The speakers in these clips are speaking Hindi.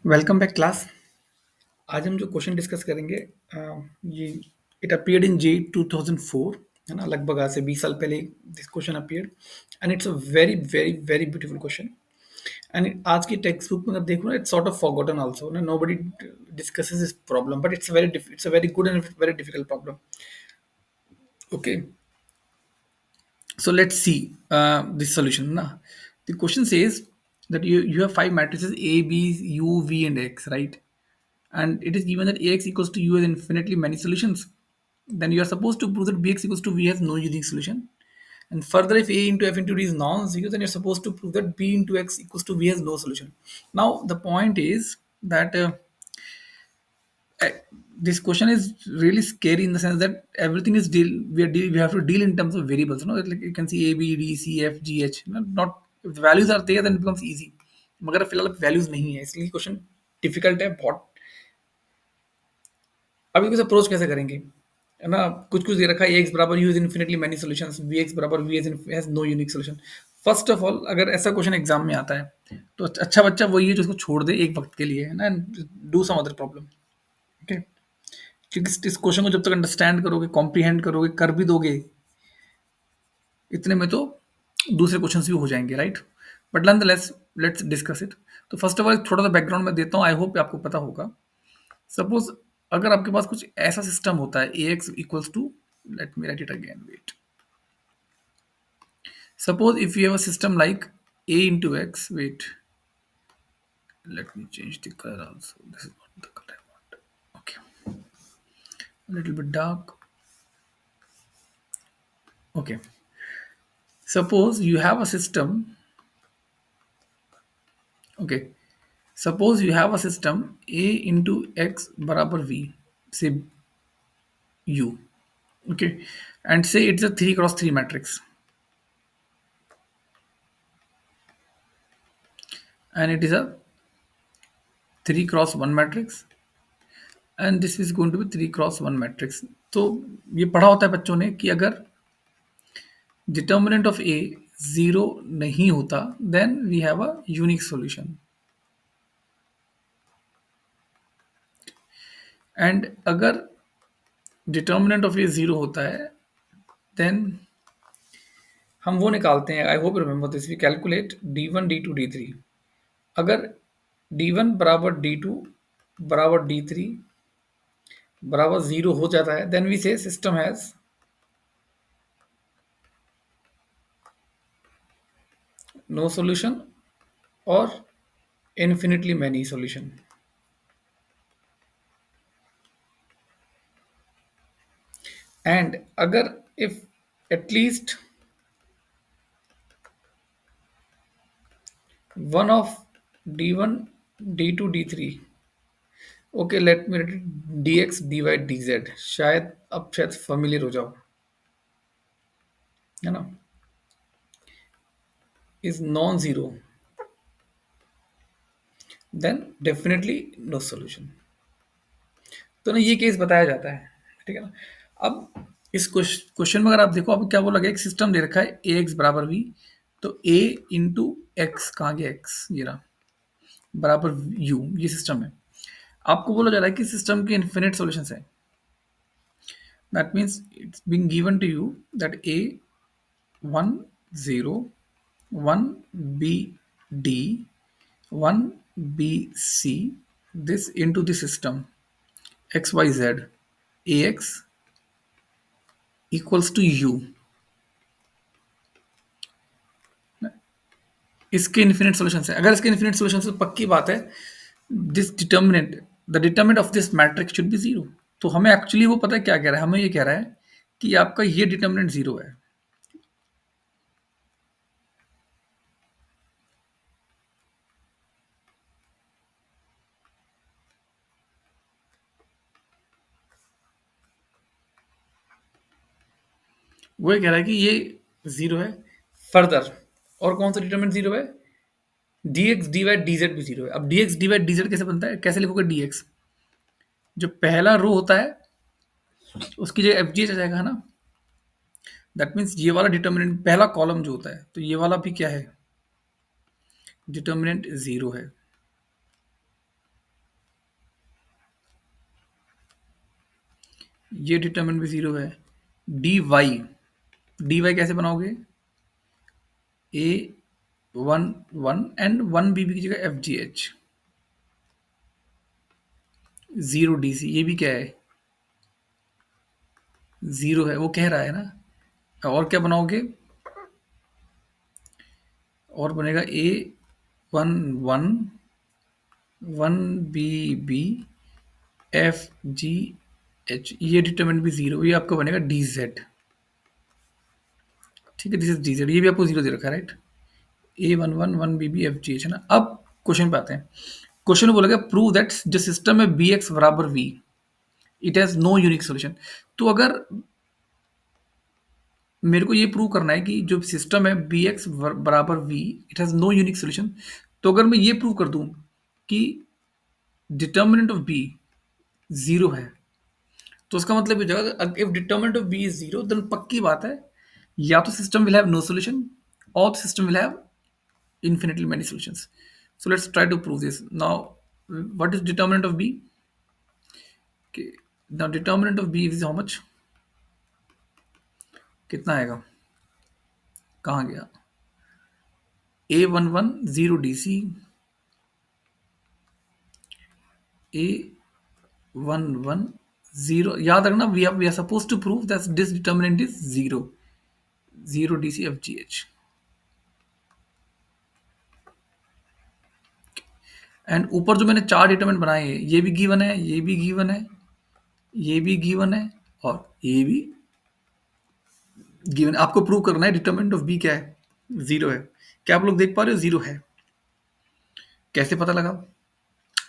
Welcome back class. आज हम जो क्वेश्चन डिस्कस करेंगे ये इट अपीयर्ड इन जे 2004 है ना, लगभग आज से 20 साल पहले this question appeared and it's a very very very beautiful question. And आज की टेक्स्ट बुक में अगर देखो ना, it's sort of forgotten also ना, nobody discusses this problem but it's a very good and very difficult problem. Okay, so let's see this solution na. The question says that you have five matrices A, B, U, V, and X, right? And it is given that AX equals to U has infinitely many solutions. Then you are supposed to prove that BX equals to V has no unique solution. And further, if A into F into D is non-zero, then you're supposed to prove that B into X equals to V has no solution. Now, the point is that uh, this question is really scary in the sense that everything is we have to deal in terms of variables. Like you can see A, B, D, C, F, G, H. Not if the values are there, then it becomes easy. मगर फिलहाल वैल्यूज नहीं है, इसलिए क्वेश्चन डिफिकल्ट है बहुत। अब इसको अप्रोच कैसे करेंगे, है ना? कुछ कुछ दे रखा है, एक्स बराबर u is infinitely many solutions, B x बराबर we has no unique solution. First of all, अगर ऐसा क्वेश्चन एग्जाम में आता है तो अच्छा बच्चा वही है जो इसको छोड़ दे एक वक्त के लिए, है ना, do some other problem. Okay, क्योंकि इस क्वेश्चन को जब तक अंडरस्टैंड करोगे, कॉम्प्रीहेंड करोगे, कर भी दोगे, इतने में तो दूसरे क्वेश्चन भी हो जाएंगे, right? But non let's discuss it. तो फर्स्ट ऑफ ऑल थोड़ा सा बैकग्राउंड में देता हूँ, आई होप आपको पता होगा। सपोज अगर आपके पास कुछ ऐसा सिस्टम होता है, A x equals to, let me write it again, wait. Suppose if you have a system like a into x, wait, let me change the color also, this is not the color I want. Okay, a little bit dark. Okay, suppose you have a system. Okay, suppose you have a system a into x barabar v, say u. Okay, and say it's a 3 cross 3 matrix, and it is a 3 cross 1 matrix, and this is going to be 3 cross 1 matrix. तो ये पढ़ा होता है बच्चों ने कि अगर डिटर्मिनेंट ऑफ ए जीरो नहीं होता, then we have a unique solution. And अगर डिटर्मिनेंट ऑफ ए जीरो होता है, देन हम वो निकालते हैं, I hope remember this, we calculate D one D two D three. अगर डी वन बराबर डी टू बराबर डी थ्री बराबर जीरो हो जाता है, then we say system has no solution और इन्फिनिटली मैनी सॉल्यूशन। एंड अगर if at least one of d1 d2 d3, okay let me dx dy dz, शायद अब शायद familiar हो जाओ, है ना, is non zero, then definitely no solution। तो ना ये केस बताया जाता है, ठीक है ना। अब इस क्वेश्चन में अगर आप देखो, अब क्या बोला गया, एक सिस्टम दे रखा है ए एक्स बराबर वी, तो ए इंटू एक्स, कहाँ गया एक्स, ये रहा, बराबर यू, ये सिस्टम है। आपको बोला जा रहा है कि सिस्टम के इन्फिनिट सॉल्यूशंस है। That means it's being given to you that A 1 0 1 B D 1 B C, this into the system x y z, ax equals to u। इसके इन्फिनिट सॉल्यूशन है, अगर इसके इन्फिनिट सॉल्यूशन से पक्की बात है, this determinant, the determinant of this matrix should be zero. तो हमें एक्चुअली वो पता है क्या कह रहा है, हमें ये कह रहा है कि आपका ये डिटर्मिनेंट जीरो है। वो ये कह रहा है कि ये जीरो है। फर्दर और कौन सा डिटर्मिनेंट जीरो है, D X D Y D Z भी जीरो है। अब D X D Y D Z कैसे बनता है, कैसे लिखोगे डी एक्स, जो पहला रो होता है उसकी जगह एफ जी एच आ जाएगा, है ना। दैट मीन्स ये वाला डिटर्मिनेंट, पहला कॉलम जो होता है, तो ये वाला भी क्या है, डिटर्मिनेंट जीरो है। ये डिटरमिनेंट भी जीरो है। डी वाई, डी वाई कैसे बनाओगे? A one one and one B B की जगह F G H, zero D C, ये भी क्या है? जीरो है, वो कह रहा है ना। और क्या बनाओगे? और बनेगा A one one one B B F G H, ये डिटरमिनेंट भी जीरो, ये आपका बनेगा डी जेड। ठीक है, दिस इज डी जेड, ये भी आपको जीरो दे रखा है, right. A one one one B B F G H है ना। अब क्वेश्चन पे आते हैं। क्वेश्चन में बोला गया प्रूव दैट जो सिस्टम है बी एक्स बराबर V, it has no unique solution. तो अगर मेरे को ये प्रूव करना है कि जो सिस्टम है बी एक्स बराबर V, it has no unique solution, तो अगर मैं ये प्रूव कर दूं कि डिटर्मिनेंट ऑफ बी जीरो है, तो उसका मतलब ये हो जाएगा if determinant of B is zero, then पक्की बात है या तो system will have no solution और system will have infinitely many solutions. So let's try to prove this now. What is determinant of b? Okay. Now determinant of b is how much? कितना आएगा? कहाँ गया? A one one zero D C, A one one zero, याद रखना we are suppose to prove that this determinant is zero, zero D C F G H. And ऊपर जो मैंने चार डिटर्मिनेंट बनाए हैं, ये भी गिवन है, ये भी गिवन है, ये भी गिवन है, और ये भी गिवन। आपको प्रूव करना है डिटर्मिनेंट ऑफ बी क्या है? जीरो है। क्या आप लोग देख पा रहे हो? जीरो है। कैसे पता लगा?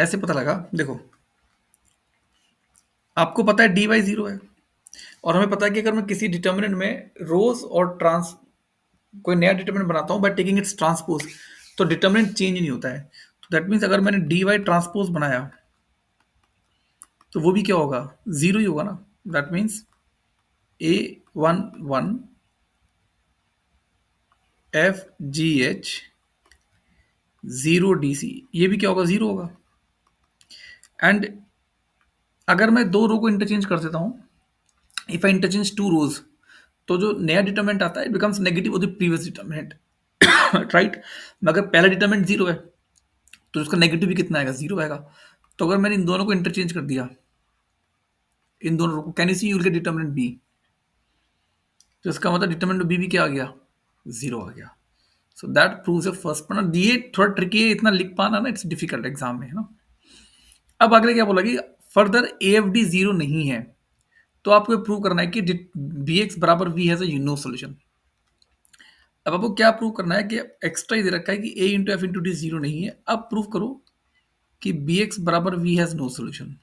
ऐसे पता लगा, देखो आपको पता है डी वाई जीरो है, और हमें पता है कि अगर मैं किसी डिटर्मिनेंट में रोज और ट्रांस कोई नया डिटर्मिनेंट बनाता हूँ बाय टेकिंग इट्स ट्रांसपोज, तो डिटर्मिनेंट चेंज नहीं होता है। तो दैट मीन्स अगर मैंने डी वाई ट्रांसपोज बनाया तो वो भी क्या होगा? जीरो ही होगा ना। That means A one one F G H zero D C, ये भी क्या होगा? जीरो होगा। एंड अगर मैं दो रो को इंटरचेंज कर देता हूँ, if I interchange two rows, तो जो नया डिटरमिनेंट आता है it becomes negative of the previous determinant, right. मगर पहला डिटरमिनेंट जीरो है, तो उसका नेगेटिव भी कितना आएगा? जीरो आएगा। तो अगर मैंने इन दोनों को इंटरचेंज कर दिया, इन दोनों को, can you see, you will get determinant B. तो इसका मतलब डिटरमिनेंट बी भी क्या आ गया? जीरो आ गया। So that proves your first point. ये थोड़ा ट्रिकी है, इतना लिख पाना ना, इट्स डिफिकल्ट एग्जाम में, है ना। अब अगले क्या बोला कि further A F D zero नहीं है, तो आपको प्रूव करना है कि बी एक्स बराबर we has a no solution. अब आपको क्या प्रूव करना है कि एक्स्ट्रा ही दे रखा है कि A into F into D zero नहीं है। अब प्रूव करो कि बी एक्स बराबर वी हैज नो सोल्यूशन।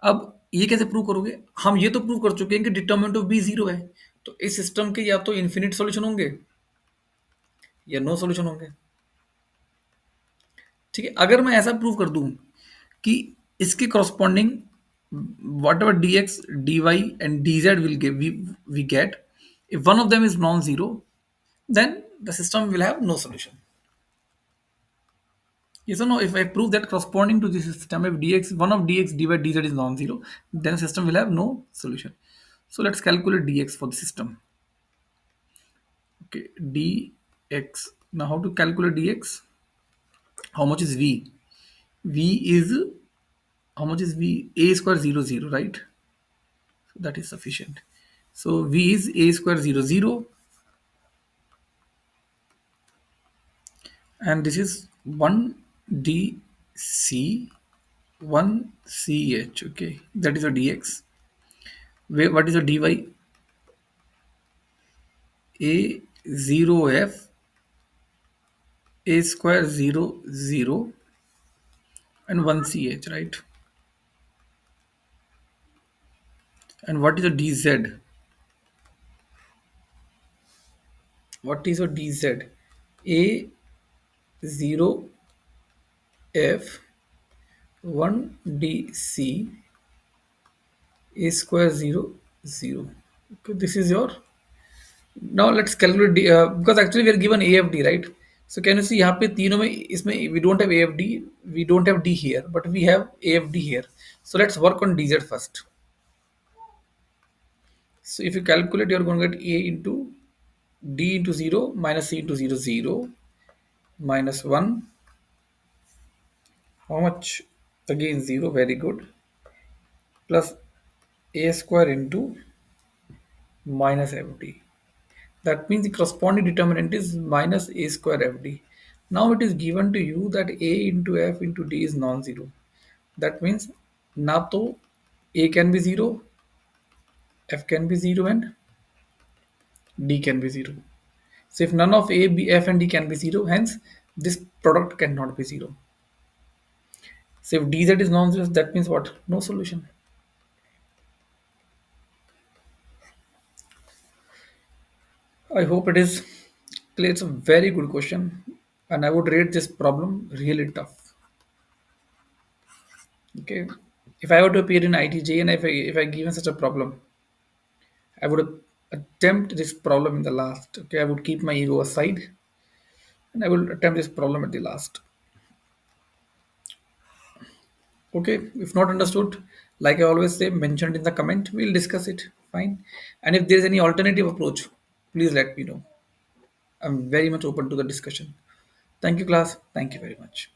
अब ये कैसे प्रूव करोगे? हम ये तो प्रूव कर चुके हैं कि डिटर्मिनेंट ऑफ बी जीरो है, तो इस सिस्टम के या तो इन्फिनिट सॉल्यूशन होंगे या नो सॉल्यूशन होंगे। ठीक है, अगर मैं ऐसा प्रूव कर दूं कि इसके corresponding whatever D X D Y and D Z will give V get, if one of them is non-zero, then the system will have no solution. Yes or no? If I prove that corresponding to the system, if dx, one of dx dy dz is non-zero, then the system will have no solution. So let's calculate dx for the system. Okay, dx. Now how to calculate dx? How much is v? V is, how much is v? A square 0 0, right? So that is sufficient. So v is a square 0 0, and this is 1 dc 1 ch. Okay, that is a dx. What is a dy? A 0f a square 0 0 and 1 ch, right? And what is a dz? What is a dz? A 0 f 1 dc a square 0 0. Okay, this is your. Now let's calculate because actually we are given AFD, right? So can you see यहाँ पे तीनों में इसमें we don't have AFD, we don't have D here, but we have AFD here. So let's work on DZ first. So if you calculate, you're going to get A into D into 0 minus C into 0, 0 minus 1. How much? Again 0, very good. Plus A square into minus FD. That means the corresponding determinant is minus A square FD. Now it is given to you that A into F into D is non-zero. That means na to A can be 0, F can be 0 and D can be 0. So if none of A, B, F and D can be 0, hence this product cannot be 0. So if dz is non-zero, that means what? No solution. I hope it is clear. It's a very good question, and I would rate this problem really tough. Okay, if I were to appear in ITJ and if I given such a problem, I would attempt this problem in the last. Okay, I would keep my ego aside and I will attempt this problem at the last. Okay, if not understood, like I always say, mentioned in the comment, we'll discuss it. Fine. And if there is any alternative approach, please let me know. I'm very much open to the discussion. Thank you, class. Thank you very much.